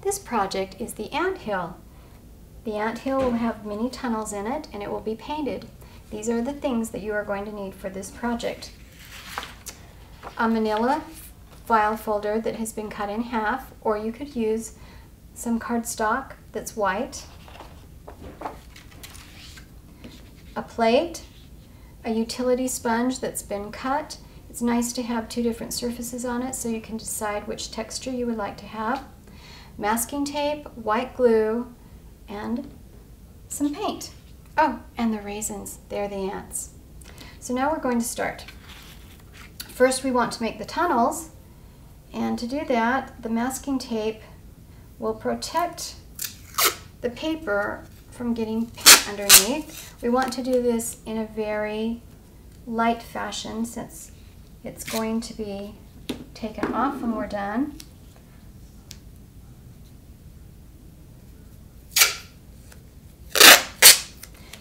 This project is the Anthill. The Anthill will have many tunnels in it and it will be painted. These are the things that you are going to need for this project. A manila file folder that has been cut in half, or you could use some cardstock that's white, a plate, a utility sponge that's been cut. It's nice to have two different surfaces on it so you can decide which texture you would like to have. Masking tape, white glue, and some paint. Oh, and the raisins, they're the ants. So now we're going to start. First we want to make the tunnels, and to do that the masking tape will protect the paper from getting paint underneath. We want to do this in a very light fashion since it's going to be taken off when we're done.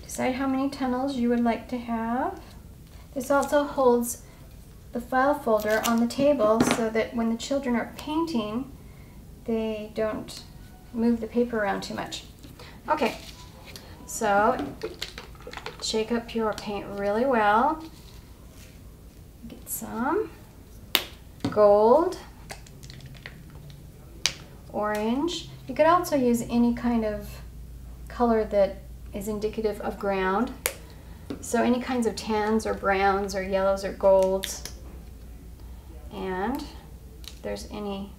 Decide how many tunnels you would like to have. This also holds the file folder on the table so that when the children are painting, they don't move the paper around too much. Okay, so shake up your paint really well. Get some gold, orange. You could also use any kind of color that is indicative of ground. So any kinds of tans or browns or yellows or golds. And if there's any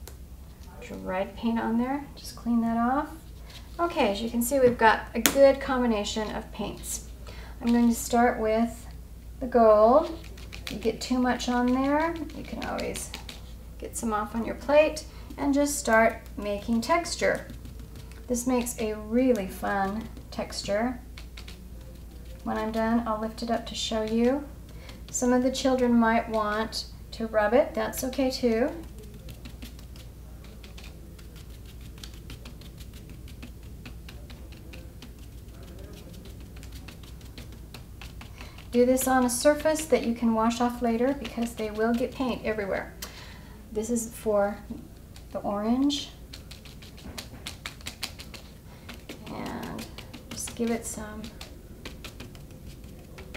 dried paint on there, just clean that off. Okay, as you can see, we've got a good combination of paints. I'm going to start with the gold. If you get too much on there, you can always get some off on your plate and just start making texture. This makes a really fun texture. When I'm done, I'll lift it up to show you. Some of the children might want to rub it. That's okay too. Do this on a surface that you can wash off later because they will get paint everywhere. This is for the orange. And just give it some.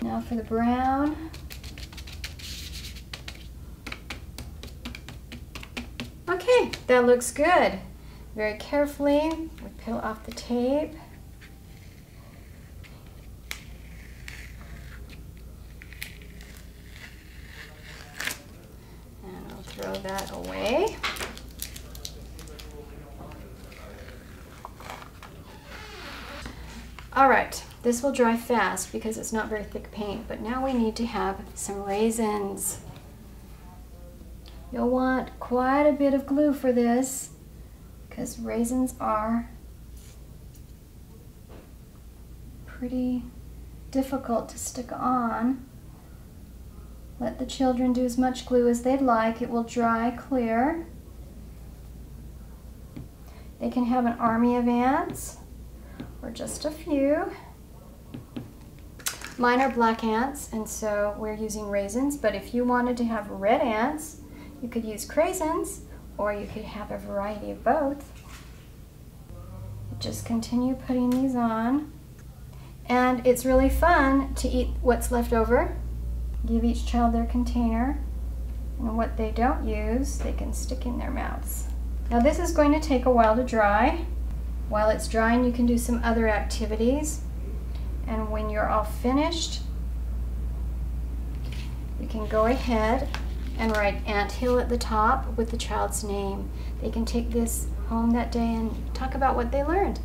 Now for the brown. Okay, that looks good. Very carefully, we peel off the tape. And I'll throw that away. All right, this will dry fast because it's not very thick paint, but now we need to have some raisins. You'll want quite a bit of glue for this because raisins are pretty difficult to stick on. Let the children do as much glue as they'd like. It will dry clear. They can have an army of ants or just a few. Mine are black ants, and so we're using raisins, but if you wanted to have red ants, you could use craisins, or you could have a variety of both. Just continue putting these on. And it's really fun to eat what's left over. Give each child their container, and what they don't use, they can stick in their mouths. Now this is going to take a while to dry. While it's drying, you can do some other activities. And when you're all finished, you can go ahead and write Anthill at the top with the child's name. They can take this home that day and talk about what they learned.